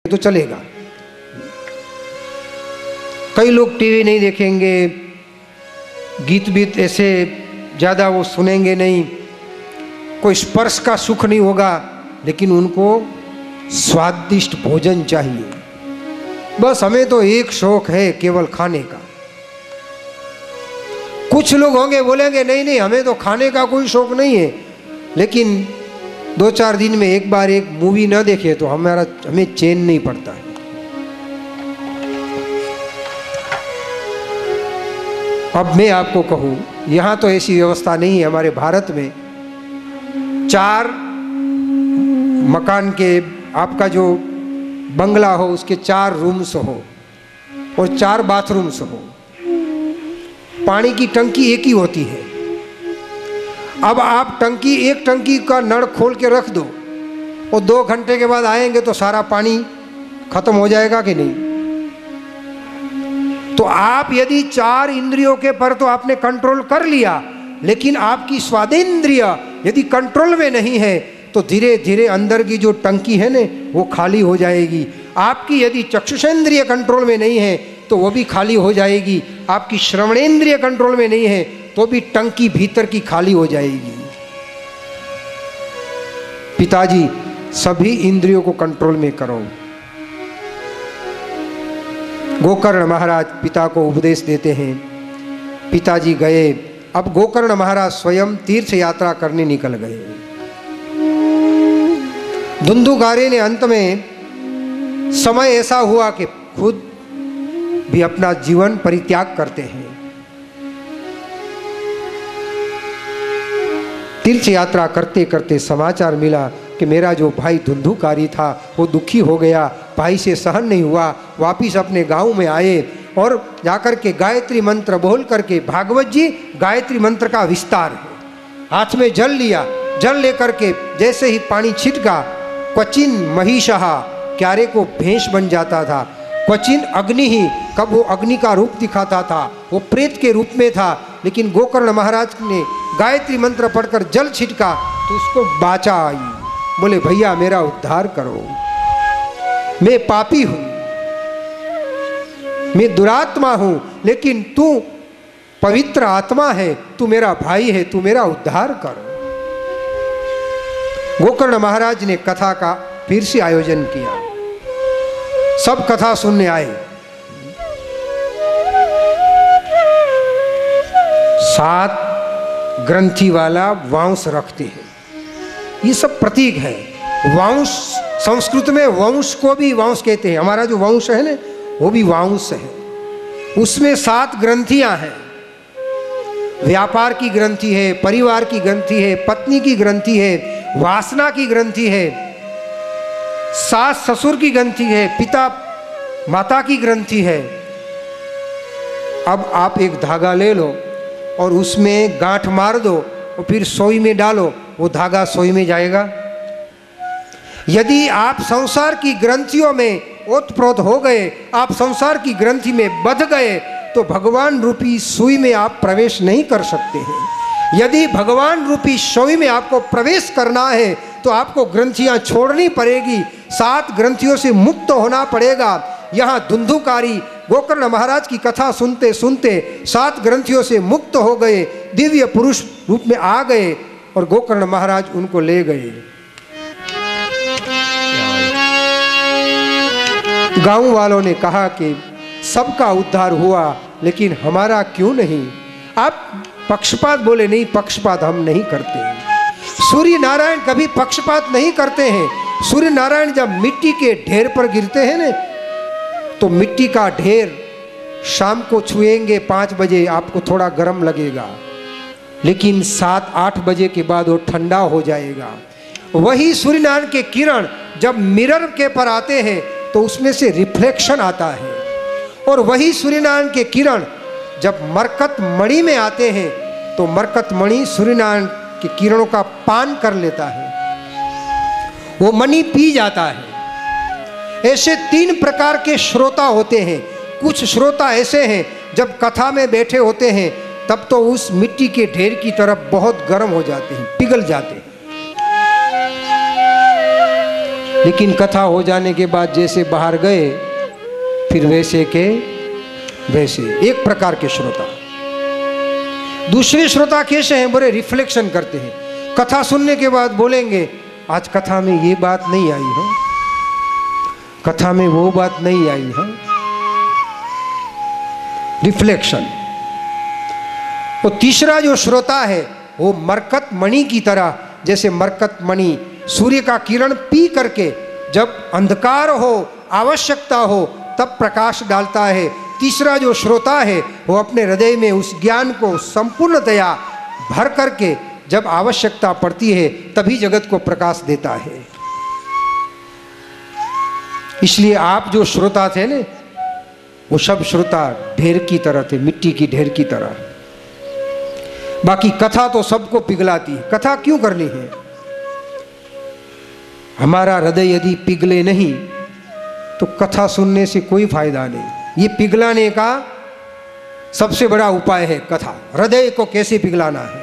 तो चलेगा। कई लोग टीवी नहीं देखेंगे, गीत बीत ऐसे ज़्यादा वो सुनेंगे नहीं, कोई स्पर्श का सुख नहीं होगा, लेकिन उनको स्वादिष्ट भोजन चाहिए। बस हमें तो एक शौक है, केवल खाने का। कुछ लोग होंगे बोलेंगे नहीं नहीं हमें तो खाने का कोई शौक नहीं है, लेकिन 2-4 दिन में एक बार एक मूवी ना देखे तो हमें चैन नहीं पड़ता है। अब मैं आपको कहूं, यहां तो ऐसी व्यवस्था नहीं है। हमारे भारत में 4 मकान के, आपका जो बंगला हो उसके 4 रूम्स हो और 4 बाथरूम्स हो, पानी की टंकी एक ही होती है। अब आप एक टंकी का नल खोल के रख दो और 2 घंटे के बाद आएंगे तो सारा पानी खत्म हो जाएगा कि नहीं? तो आप यदि 4 इंद्रियों के पर तो आपने कंट्रोल कर लिया, लेकिन आपकी स्वादेंद्रिय यदि कंट्रोल में नहीं है तो धीरे धीरे अंदर की जो टंकी है ना वो खाली हो जाएगी। आपकी यदि चक्षुषेंद्रिय कंट्रोल में नहीं है तो वो भी खाली हो जाएगी। आपकी श्रवणेंद्रिय कंट्रोल में नहीं है तो भी टंकी भीतर की खाली हो जाएगी। पिताजी सभी इंद्रियों को कंट्रोल में करो। गोकर्ण महाराज पिता को उपदेश देते हैं। पिताजी गए। अब गोकर्ण महाराज स्वयं तीर्थ यात्रा करने निकल गए। धुंधुकारी ने अंत में समय ऐसा हुआ कि खुद भी अपना जीवन परित्याग करते हैं। तीर्थ यात्रा करते करते समाचार मिला कि मेरा जो भाई धुंधुकारी था वो दुखी हो गया, भाई से सहन नहीं हुआ, वापिस अपने गांव में आए और जाकर के गायत्री मंत्र बोल करके, भागवत जी गायत्री मंत्र का विस्तार है, हाथ में जल लिया। जल लेकर के जैसे ही पानी छिटका, क्वचिन महिषः, क्यारे को भैंस बन जाता था, क्वचिन अग्नि ही, कब वो अग्नि का रूप दिखाता था, वो प्रेत के रूप में था, लेकिन गोकर्ण महाराज ने गायत्री मंत्र पढ़कर जल छिटका तो उसको बाचा आई। बोले भैया मेरा उद्धार करो, मैं पापी हूं, मैं दुरात्मा हूं, लेकिन तू पवित्र आत्मा है, तू मेरा भाई है, तू मेरा उद्धार कर। गोकर्ण महाराज ने कथा का फिर से आयोजन किया। सब कथा सुनने आए। 7 ग्रंथि वाला वांस रखते हैं। ये सब प्रतीक है। वांस संस्कृत में वंश को भी वांस कहते हैं। हमारा जो वंश है ना वो भी वांस है। उसमें 7 ग्रंथियां हैं। व्यापार की ग्रंथि है, परिवार की ग्रंथि है, पत्नी की ग्रंथि है, वासना की ग्रंथि है, सास ससुर की ग्रंथि है, पिता माता की ग्रंथि है। अब आप एक धागा ले लो और उसमें गांठ मार दो और फिर सोई में डालो, वो धागा सोई में जाएगा। यदि आप संसार की ग्रंथियों में ओतप्रोत हो गए, आप संसार की ग्रंथि में बंध गए, तो भगवान रूपी सुई में आप प्रवेश नहीं कर सकते हैं। यदि भगवान रूपी सुई में आपको प्रवेश करना है तो आपको ग्रंथियां छोड़नी पड़ेगी, 7 ग्रंथियों से मुक्त होना पड़ेगा। यहाँ धुंधुकारी गोकर्ण महाराज की कथा सुनते सुनते 7 ग्रंथियों से मुक्त हो गए, दिव्य पुरुष रूप में आ गए और गोकर्ण महाराज उनको ले गए। गांव वालों ने कहा कि सबका उद्धार हुआ, लेकिन हमारा क्यों नहीं? आप पक्षपात बोले, नहीं पक्षपात हम नहीं करते। सूर्य नारायण कभी पक्षपात नहीं करते हैं। सूर्य नारायण जब मिट्टी के ढेर पर गिरते हैं ना, तो मिट्टी का ढेर शाम को छुएंगे 5 बजे आपको थोड़ा गर्म लगेगा, लेकिन 7-8 बजे के बाद वो ठंडा हो जाएगा। वही सूर्य नारायण के किरण जब मिरर के पर आते हैं तो उसमें से रिफ्लेक्शन आता है, और वही सूर्य नारायण के किरण जब मरकत मणि में आते हैं तो मरकत मणि सूर्य नारायण के किरणों का पान कर लेता है, वो मणि पी जाता है। ऐसे 3 प्रकार के श्रोता होते हैं। कुछ श्रोता ऐसे हैं जब कथा में बैठे होते हैं तब तो उस मिट्टी के ढेर की तरफ बहुत गर्म हो जाते हैं, पिघल जाते हैं, लेकिन कथा हो जाने के बाद जैसे बाहर गए फिर वैसे के वैसे। एक प्रकार के श्रोता। दूसरे श्रोता कैसे हैं? बड़े रिफ्लेक्शन करते हैं, कथा सुनने के बाद बोलेंगे आज कथा में ये बात नहीं आई है, कथा में वो बात नहीं आई है। रिफ्लेक्शन। तो तीसरा जो श्रोता है वो मरकत मणि की तरह, जैसे मरकत मणि सूर्य का किरण पी करके जब अंधकार हो, आवश्यकता हो, तब प्रकाश डालता है। तीसरा जो श्रोता है वो अपने हृदय में उस ज्ञान को संपूर्णतया भर करके जब आवश्यकता पड़ती है तभी जगत को प्रकाश देता है। इसलिए आप जो श्रोता थे ना, वो सब श्रोता ढेर की तरह थे, मिट्टी की ढेर की तरह। बाकी कथा तो सबको पिघलाती है। कथा क्यों करनी है? हमारा हृदय यदि पिघले नहीं तो कथा सुनने से कोई फायदा नहीं। ये पिघलाने का सबसे बड़ा उपाय है कथा। हृदय को कैसे पिघलाना है।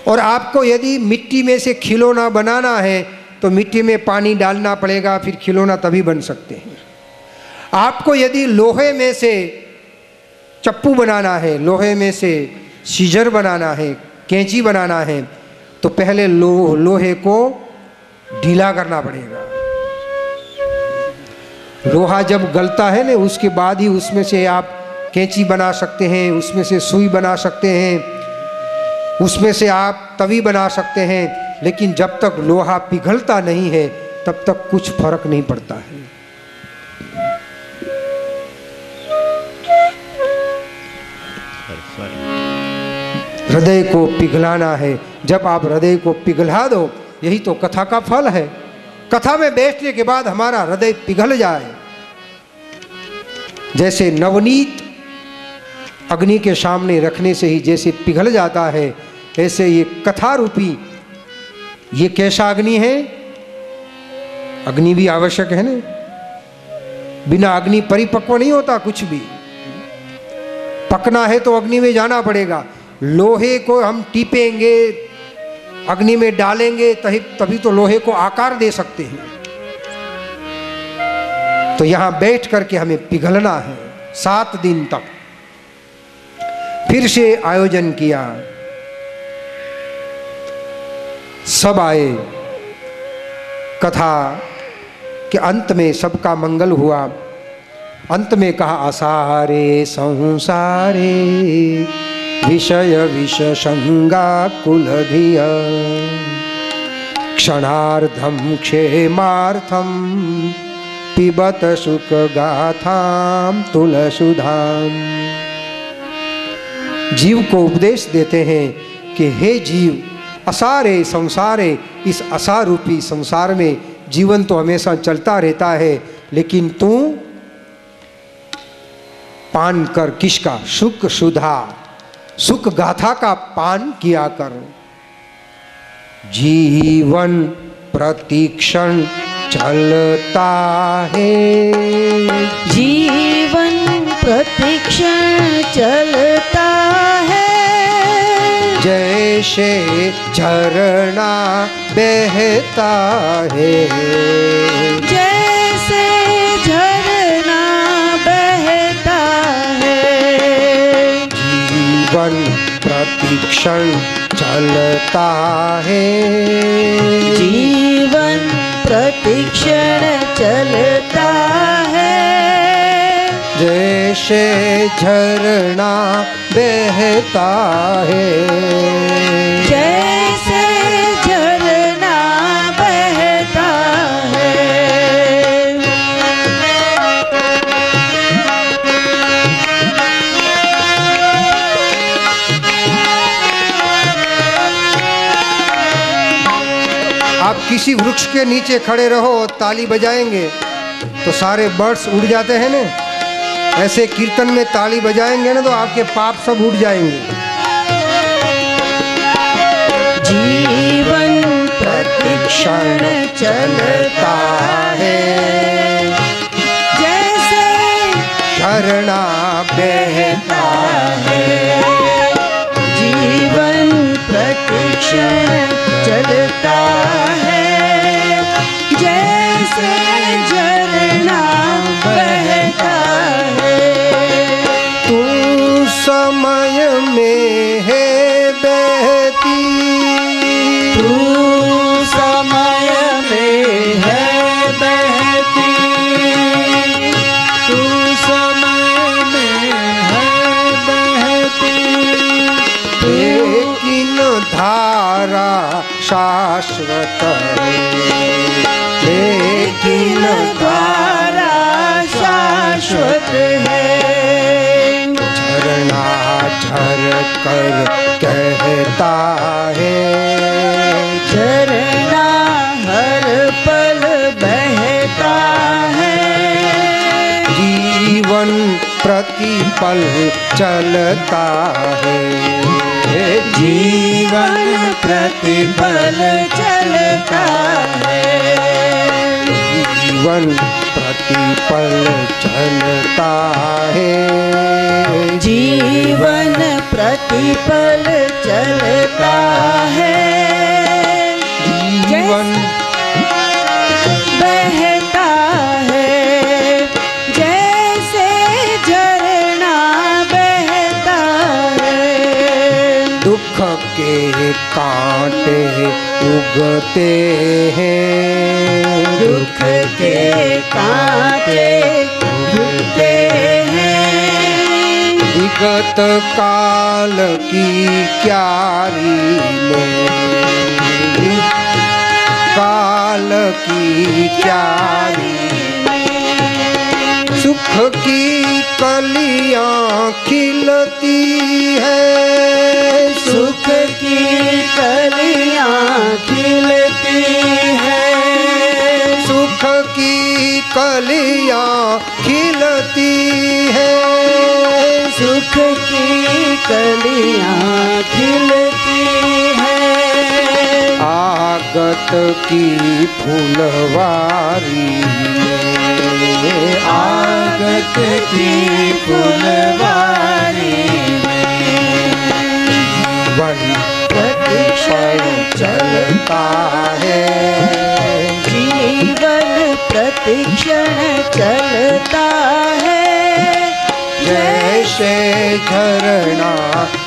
और आपको यदि मिट्टी में से खिलौना बनाना है तो मिट्टी में पानी डालना पड़ेगा, फिर खिलौना तभी बन सकते हैं। आपको यदि लोहे में से चप्पू बनाना है, लोहे में से सीजर बनाना है, कैंची बनाना है, तो पहले लोहे को ढीला करना पड़ेगा। लोहा जब गलता है ना, उसके बाद ही उसमें से आप कैंची बना सकते हैं, उसमें से सुई बना सकते हैं, उसमें से आप तवी बना सकते हैं। लेकिन जब तक लोहा पिघलता नहीं है तब तक कुछ फर्क नहीं पड़ता है। हृदय को पिघलाना है। जब आप हृदय को पिघला दो, यही तो कथा का फल है। कथा में बैठने के बाद हमारा हृदय पिघल जाए, जैसे नवनीत अग्नि के सामने रखने से ही जैसे पिघल जाता है, ऐसे ये कथा रूपी ये कैसा अग्नि है? अग्नि भी आवश्यक है ना। बिना अग्नि परिपक्व नहीं होता कुछ भी। पकना है तो अग्नि में जाना पड़ेगा। लोहे को हम टीपेंगे, अग्नि में डालेंगे, तभी तो लोहे को आकार दे सकते हैं। तो यहां बैठ करके हमें पिघलना है 7 दिन तक। फिर से आयोजन किया, सब आए। कथा के अंत में सबका मंगल हुआ। अंत में कहा असारे संसारे विषय विष संगा कुलधिया क्षणार्धम क्षेमार्थम पिबत सुख गाथाम तुलसुधाम। जीव को उपदेश देते हैं कि हे जीव, असारे संसारे, इस असारूपी संसार में जीवन तो हमेशा चलता रहता है, लेकिन तू पान कर किसका? सुख सुधा, सुख गाथा का पान किया कर। जीवन प्रतिक्षण चलता है, जीवन प्रतिक्षण चलता है। जैसे झरना बहता है, जैसे झरना बहता है। जीवन प्रतिक्षण चलता है, जीवन प्रतिक्षण चलता है। जैसे झरना बहता है, जैसे झरना बहता है। आप किसी वृक्ष के नीचे खड़े रहो, ताली बजाएंगे तो सारे बर्ड्स उड़ जाते हैं ना। ऐसे कीर्तन में ताली बजाएंगे ना तो आपके पाप सब उड़ जाएंगे। जीवन प्रतिक्षण चलता है, जैसे झरना बहता है। जीवन प्रतिक्षण चलता है, शाश्वत है, लेकिन द्वारा शाश्वत है। झरना झर कर कहता है, झरना हर पल बहता है। जीवन प्रतिपल चलता है, जीवन प्रतिपल चलता है। जीवन प्रतिपल चलता है, जीवन प्रतिपल चलता है। जीवन बहता है जैसे झरना बहता है। दुख के कांटे उगते हैं, दुख के कांटे उगते हैं। विगत काल की क्यारी में, काल की क्यारी में सुख की कलियां खिलती है, सुख की कलियां खिलती है। सुख की कलियां खिलती है, सुख की कलियां खिलती है। आगत की फुलवारी में, आगत की फुलवारी में वन प्रतिक्षण चलता है, जीवन प्रतिक्षण चलता है। जैसे झरना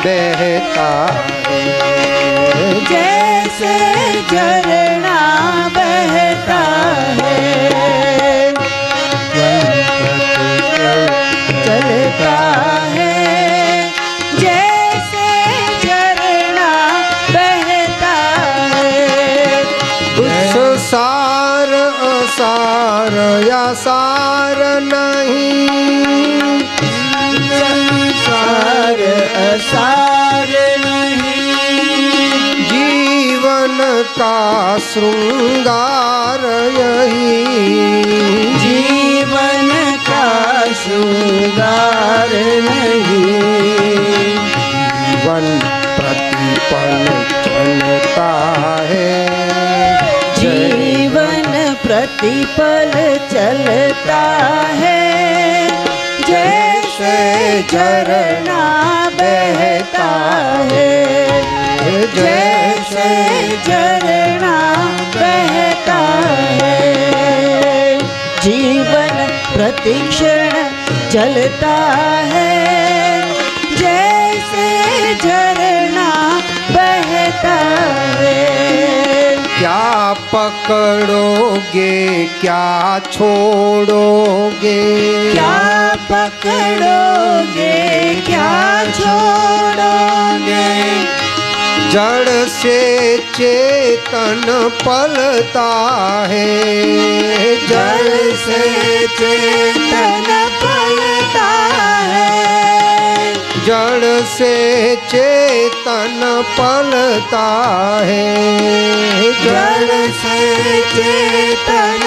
बहता है, जैसे झरना बहता है। चलता है जैसे झरना बहता है। उस सार असार या सार नहीं, संसार असार नहीं। जीवन का श्रृंगार यही, जीवन का श्रृंगार नहीं। जीवन प्रतिपल चलता है, जीवन प्रतिपल चलता है। जैसे झरना बहता है, जैसे झरना बहता है। जीवन प्रतिक्षण चलता है, जैसे झरना बहता है। क्या पकड़ोगे क्या छोड़ोगे, क्या पकड़ोगे क्या छोड़ोगे। जड़ से चेतन पलता है, जड़ से चेतन पलता है। जड़ से चेतन पलता है, जड़ से चेतन